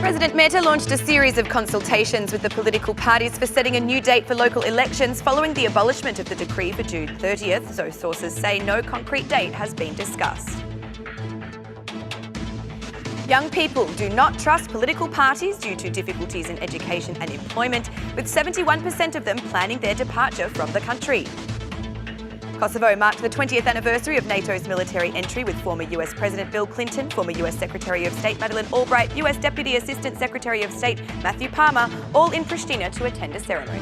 President Mehta launched a series of consultations with the political parties for setting a new date for local elections following the abolishment of the decree for June 30th, so sources say no concrete date has been discussed. Young people do not trust political parties due to difficulties in education and employment, with 71% of them planning their departure from the country. Kosovo marked the 20th anniversary of NATO's military entry with former US President Bill Clinton, former US Secretary of State Madeleine Albright, US Deputy Assistant Secretary of State Matthew Palmer, all in Pristina to attend a ceremony.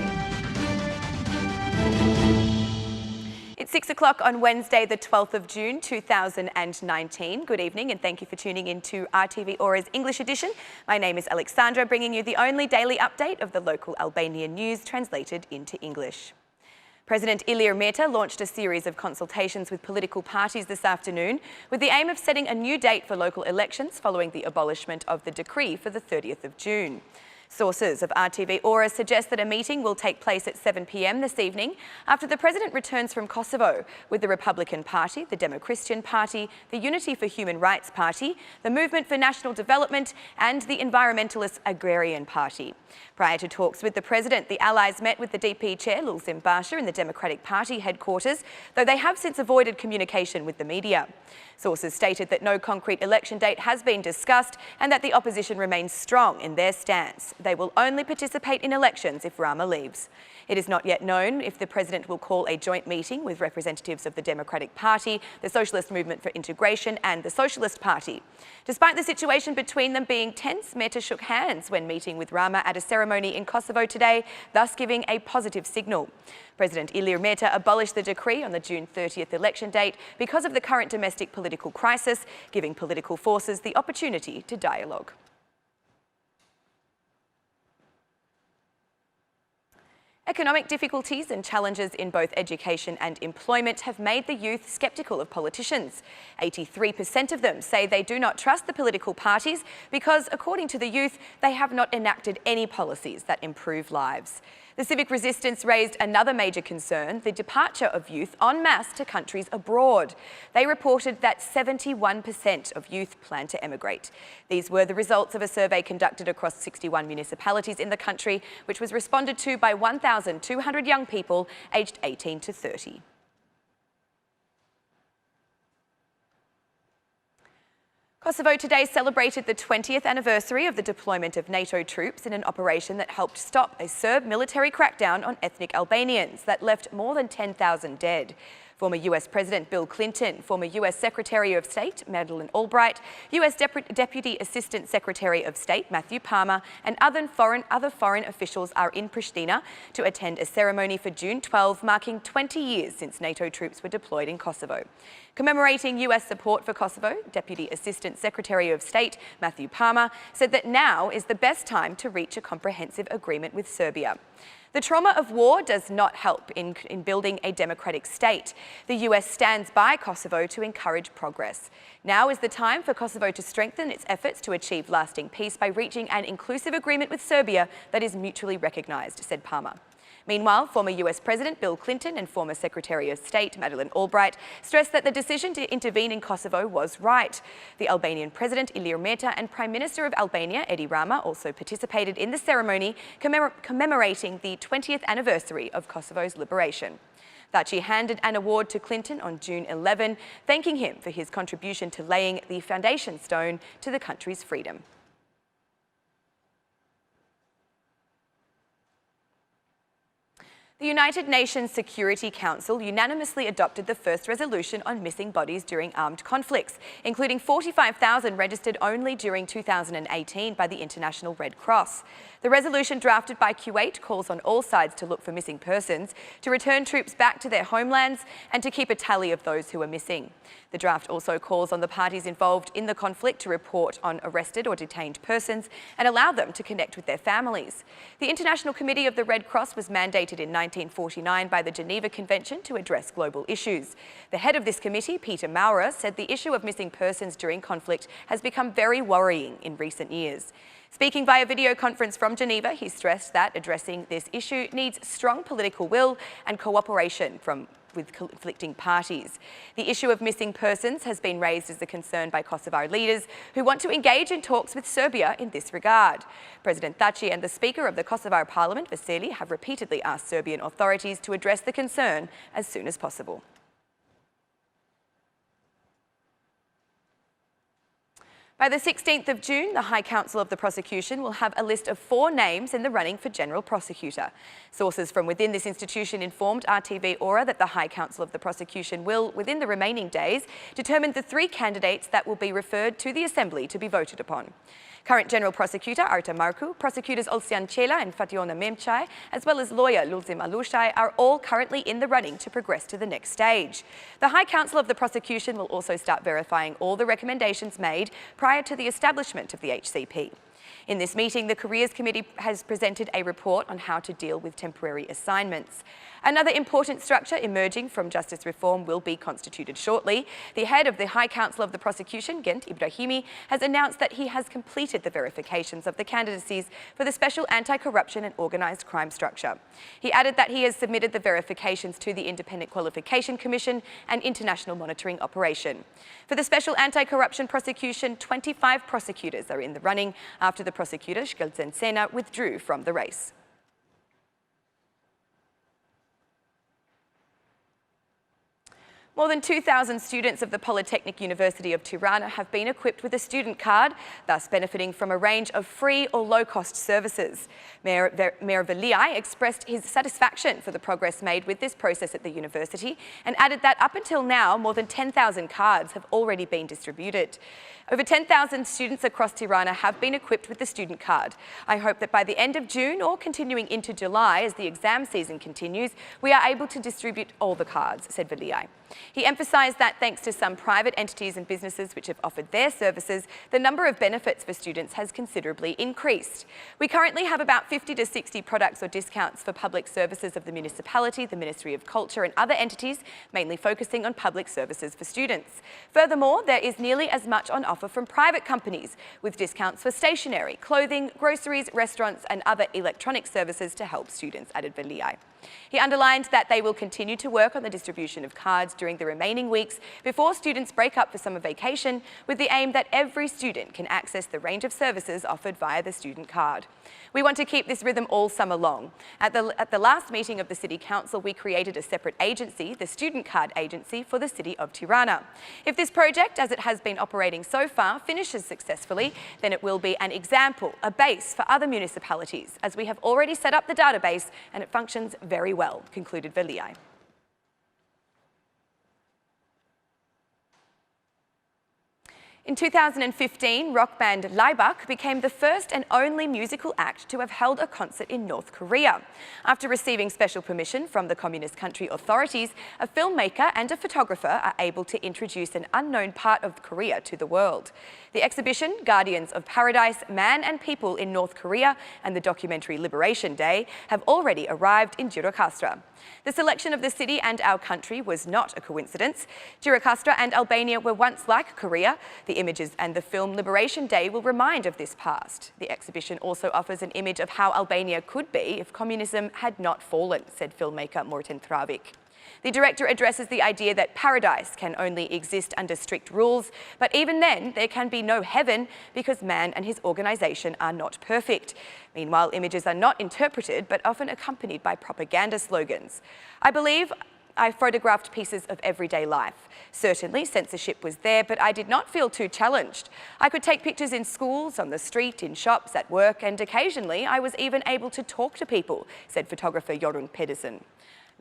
It's 6 o'clock on Wednesday, the 12th of June, 2019. Good evening and thank you for tuning in to RTV Ora's English edition. My name is Alexandra, bringing you the only daily update of the local Albanian news translated into English. President Ilir Mehta launched a series of consultations with political parties this afternoon with the aim of setting a new date for local elections following the abolishment of the decree for the 30th of June. Sources of RTV Ora suggest that a meeting will take place at 7 p.m. this evening after the President returns from Kosovo with the Republican Party, the Demo-Christian Party, the Unity for Human Rights Party, the Movement for National Development and the Environmentalist Agrarian Party. Prior to talks with the President, the Allies met with the DP Chair, Lulzim Basha, in the Democratic Party headquarters, though they have since avoided communication with the media. Sources stated that no concrete election date has been discussed and that the opposition remains strong in their stance. They will only participate in elections if Rama leaves. It is not yet known if the President will call a joint meeting with representatives of the Democratic Party, the Socialist Movement for Integration and the Socialist Party. Despite the situation between them being tense, Mehta shook hands when meeting with Rama at a ceremony in Kosovo today, thus giving a positive signal. President Ilir Mehta abolished the decree on the June 30th election date because of the current domestic political crisis, giving political forces the opportunity to dialogue. Economic difficulties and challenges in both education and employment have made the youth sceptical of politicians. 83% of them say they do not trust the political parties because, according to the youth, they have not enacted any policies that improve lives. The civic resistance raised another major concern, the departure of youth en masse to countries abroad. They reported that 71% of youth plan to emigrate. These were the results of a survey conducted across 61 municipalities in the country, which was responded to by 1,200 young people aged 18 to 30. Kosovo today celebrated the 20th anniversary of the deployment of NATO troops in an operation that helped stop a Serb military crackdown on ethnic Albanians that left more than 10,000 dead. Former US President Bill Clinton, former US Secretary of State Madeleine Albright, US Deputy Assistant Secretary of State Matthew Palmer and other foreign officials are in Pristina to attend a ceremony for June 12, marking 20 years since NATO troops were deployed in Kosovo. Commemorating US support for Kosovo, Deputy Assistant Secretary of State Matthew Palmer said that now is the best time to reach a comprehensive agreement with Serbia. The trauma of war does not help in building a democratic state. The US stands by Kosovo to encourage progress. Now is the time for Kosovo to strengthen its efforts to achieve lasting peace by reaching an inclusive agreement with Serbia that is mutually recognised, said Palmer. Meanwhile, former US President Bill Clinton and former Secretary of State Madeleine Albright stressed that the decision to intervene in Kosovo was right. The Albanian President Ilir Mehta and Prime Minister of Albania Edi Rama also participated in the ceremony commemorating the 20th anniversary of Kosovo's liberation. Thaci handed an award to Clinton on June 11, thanking him for his contribution to laying the foundation stone to the country's freedom. The United Nations Security Council unanimously adopted the first resolution on missing bodies during armed conflicts, including 45,000 registered only during 2018 by the International Red Cross. The resolution drafted by Kuwait calls on all sides to look for missing persons, to return troops back to their homelands and to keep a tally of those who are missing. The draft also calls on the parties involved in the conflict to report on arrested or detained persons and allow them to connect with their families. The International Committee of the Red Cross was mandated in 1949 by the Geneva Convention to address global issues. The head of this committee, Peter Maurer, said the issue of missing persons during conflict has become very worrying in recent years. Speaking via video conference from Geneva, he stressed that addressing this issue needs strong political will and cooperation from with conflicting parties. The issue of missing persons has been raised as a concern by Kosovar leaders who want to engage in talks with Serbia in this regard. President Thaci and the Speaker of the Kosovar Parliament, Vasili, have repeatedly asked Serbian authorities to address the concern as soon as possible. By the 16th of June, the High Council of the Prosecution will have a list of 4 names in the running for General Prosecutor. Sources from within this institution informed RTV Ora that the High Council of the Prosecution will, within the remaining days, determine the 3 candidates that will be referred to the Assembly to be voted upon. Current General Prosecutor Arta Marcu, prosecutors Olsyan Chela and Fationa Memchai, as well as lawyer Lulzim Alushai, are all currently in the running to progress to the next stage. The High Council of the Prosecution will also start verifying all the recommendations made prior to the establishment of the HCP. In this meeting, the Careers Committee has presented a report on how to deal with temporary assignments. Another important structure emerging from justice reform will be constituted shortly. The head of the High Council of the Prosecution, Gent Ibrahimi, has announced that he has completed the verifications of the candidacies for the Special Anti-Corruption and Organised Crime structure. He added that he has submitted the verifications to the Independent Qualification Commission and International Monitoring Operation. For the Special Anti-Corruption Prosecution, 25 prosecutors are in the running after the prosecutor, Shkelzen Sena, withdrew from the race. More than 2,000 students of the Polytechnic University of Tirana have been equipped with a student card, thus benefiting from a range of free or low-cost services. Mayor Veliai expressed his satisfaction for the progress made with this process at the university and added that up until now, more than 10,000 cards have already been distributed. Over 10,000 students across Tirana have been equipped with the student card. I hope that by the end of June or continuing into July as the exam season continues, we are able to distribute all the cards, said Veliai. He emphasised that thanks to some private entities and businesses which have offered their services, the number of benefits for students has considerably increased. We currently have about 50 to 60 products or discounts for public services of the municipality, the Ministry of Culture and other entities, mainly focusing on public services for students. Furthermore, there is nearly as much on offer from private companies, with discounts for stationery, clothing, groceries, restaurants and other electronic services to help students, added Veliai. He underlined that they will continue to work on the distribution of cards during the remaining weeks before students break up for summer vacation, with the aim that every student can access the range of services offered via the student card. We want to keep this rhythm all summer long. At the last meeting of the City Council, we created a separate agency, the Student Card Agency, for the City of Tirana. If this project, as it has been operating so far, finishes successfully, then it will be an example, a base for other municipalities, as we have already set up the database and it functions very well, concluded Veliai. In 2015, rock band Laibach became the first and only musical act to have held a concert in North Korea. After receiving special permission from the communist country authorities, a filmmaker and a photographer are able to introduce an unknown part of Korea to the world. The exhibition, Guardians of Paradise, Man and People in North Korea, and the documentary Liberation Day have already arrived in Gjirokastra. The selection of the city and our country was not a coincidence. Gjirokastra and Albania were once like Korea. The images and the film Liberation Day will remind of this past. The exhibition also offers an image of how Albania could be if communism had not fallen, said filmmaker Morten Travik. The director addresses the idea that paradise can only exist under strict rules, but even then there can be no heaven because man and his organisation are not perfect. Meanwhile, images are not interpreted but often accompanied by propaganda slogans. I believe I photographed pieces of everyday life. Certainly, censorship was there, but I did not feel too challenged. I could take pictures in schools, on the street, in shops, at work, and occasionally I was even able to talk to people, said photographer Jorun Pedersen.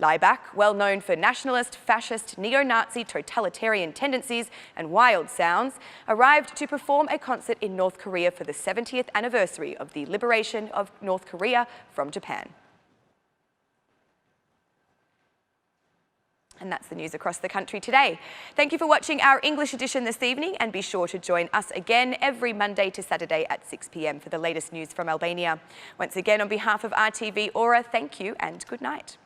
Laibach, well known for nationalist, fascist, neo-Nazi, totalitarian tendencies and wild sounds, arrived to perform a concert in North Korea for the 70th anniversary of the liberation of North Korea from Japan. And that's the news across the country today. Thank you for watching our English edition this evening, and be sure to join us again every Monday to Saturday at 6 p.m. for the latest news from Albania. Once again, on behalf of RTV Ora, thank you and good night.